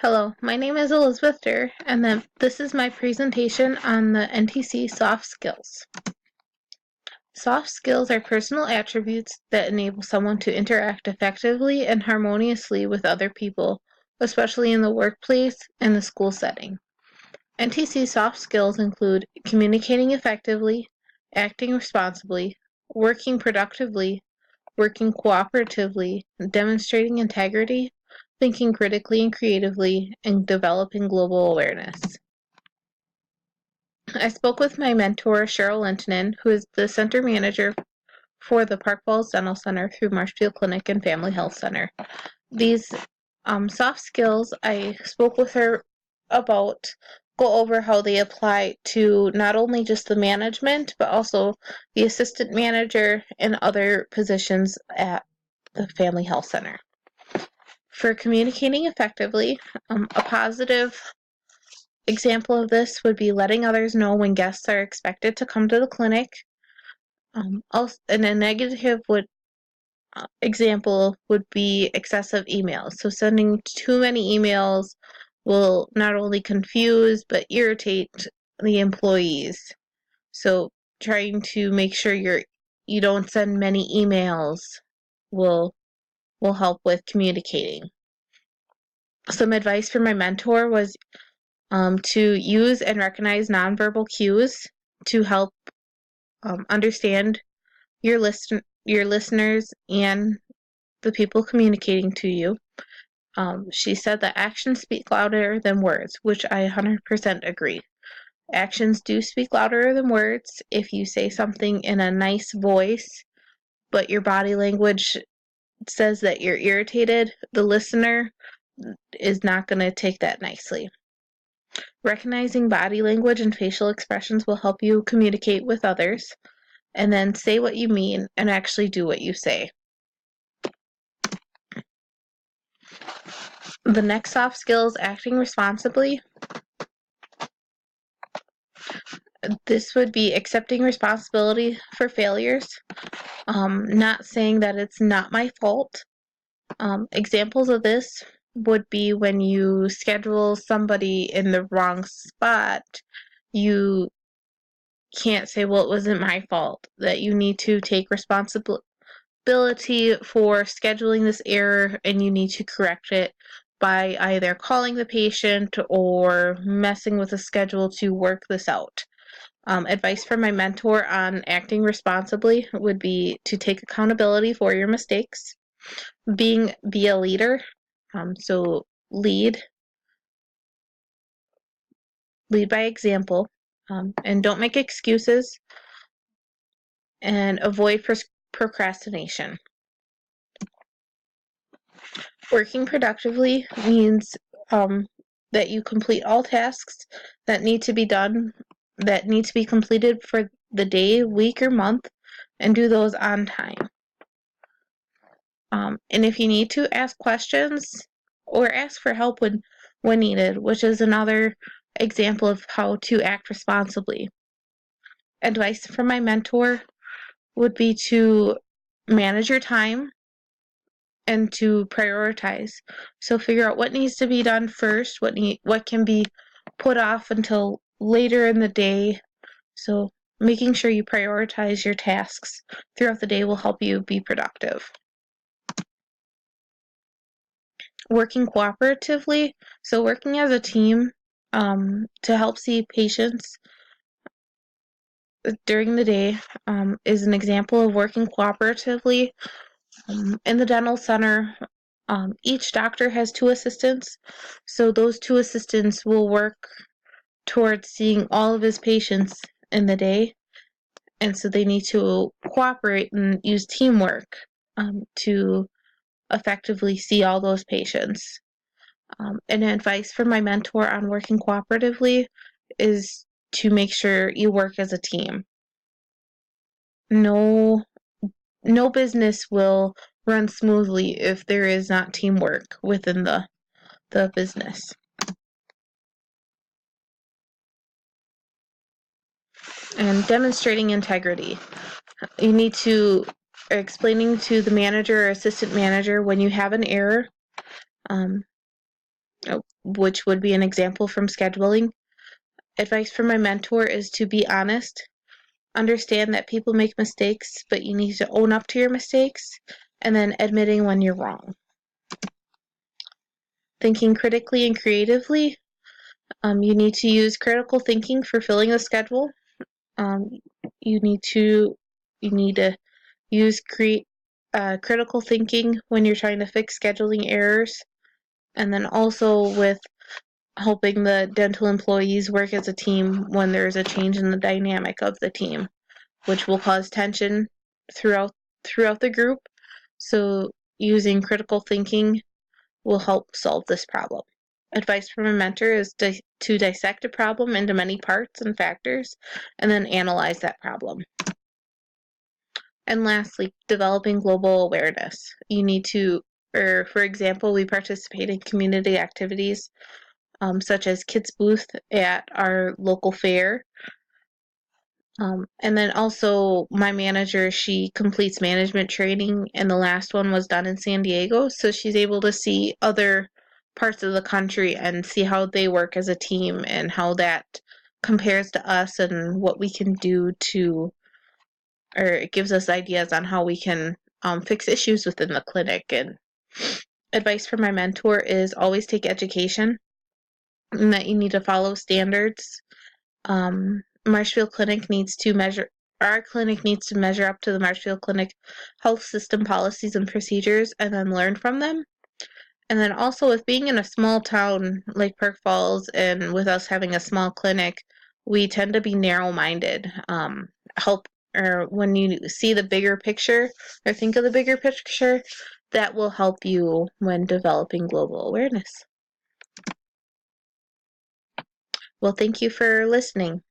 Hello, my name is Elizabeth Durr, and this is my presentation on the NTC Soft Skills. Soft skills are personal attributes that enable someone to interact effectively and harmoniously with other people, especially in the workplace and the school setting. NTC soft skills include communicating effectively, acting responsibly, working productively, working cooperatively, demonstrating integrity, thinking critically and creatively, and developing global awareness. I spoke with my mentor, Cheryl Lentinen, who is the center manager for the Park Falls Dental Center through Marshfield Clinic and Family Health Center. These soft skills, I spoke with her about, go over how they apply to not only just the management, but also the assistant manager and other positions at the Family Health Center. For communicating effectively, a positive example of this would be letting others know when guests are expected to come to the clinic. And a negative example would be excessive emails. So sending too many emails will not only confuse but irritate the employees. So trying to make sure you don't send many emails will help with communicating. Some advice from my mentor was to use and recognize nonverbal cues to help understand your listeners and the people communicating to you. She said that actions speak louder than words, which I 100% agree. Actions do speak louder than words. If you say something in a nice voice, but your body language says that you're irritated, the listener is not going to take that nicely. Recognizing body language and facial expressions will help you communicate with others, and then say what you mean and actually do what you say. The next soft skill is acting responsibly. This would be accepting responsibility for failures, not saying that it's not my fault. Examples of this would be when you schedule somebody in the wrong spot, you can't say, well, it wasn't my fault, that you need to take responsibility for scheduling this error and you need to correct it by either calling the patient or messing with the schedule to work this out. Advice from my mentor on acting responsibly would be to take accountability for your mistakes, be a leader, so lead by example, and don't make excuses, and avoid procrastination. Working productively means that you complete all tasks that need to be done, that need to be completed for the day, week, or month, and do those on time. And if you need to, ask questions or ask for help when needed, which is another example of how to act responsibly. Advice from my mentor would be to manage your time and to prioritize. So figure out what needs to be done first, what can be put off until later in the day. So making sure you prioritize your tasks throughout the day will help you be productive. Working cooperatively, so working as a team to help see patients during the day is an example of working cooperatively. In the dental center, each doctor has 2 assistants, so those 2 assistants will work towards seeing all of his patients in the day, and so they need to cooperate and use teamwork to effectively see all those patients. And advice from my mentor on working cooperatively is to make sure you work as a team. No business will run smoothly if there is not teamwork within the business. And demonstrating integrity. You need to explaining to the manager or assistant manager when you have an error, which would be an example from scheduling. Advice from my mentor is to be honest. Understand that people make mistakes, but you need to own up to your mistakes, and then admitting when you're wrong. Thinking critically and creatively. You need to use critical thinking for filling the schedule. Um, you need to use critical thinking when you're trying to fix scheduling errors, and then also with helping the dental employees work as a team when there's a change in the dynamic of the team, which will cause tension throughout the group. So using critical thinking will help solve this problem. Advice from a mentor is to dissect a problem into many parts and factors and then analyze that problem. And lastly, developing global awareness. You need to, or for example, we participate in community activities such as Kids Booth at our local fair. And then also my manager, she completes management training, and the last one was done in San Diego. So she's able to see other parts of the country and see how they work as a team and how that compares to us and what we can do to, or it gives us ideas on how we can fix issues within the clinic. And advice from my mentor is always take education and that you need to follow standards. Marshfield Clinic needs to measure, our clinic needs to measure up to the Marshfield Clinic health system policies and procedures and then learn from them. And then also with being in a small town like Park Falls and with us having a small clinic, we tend to be narrow-minded. Or when you see the bigger picture or think of the bigger picture, that will help you when developing global awareness. Well, thank you for listening.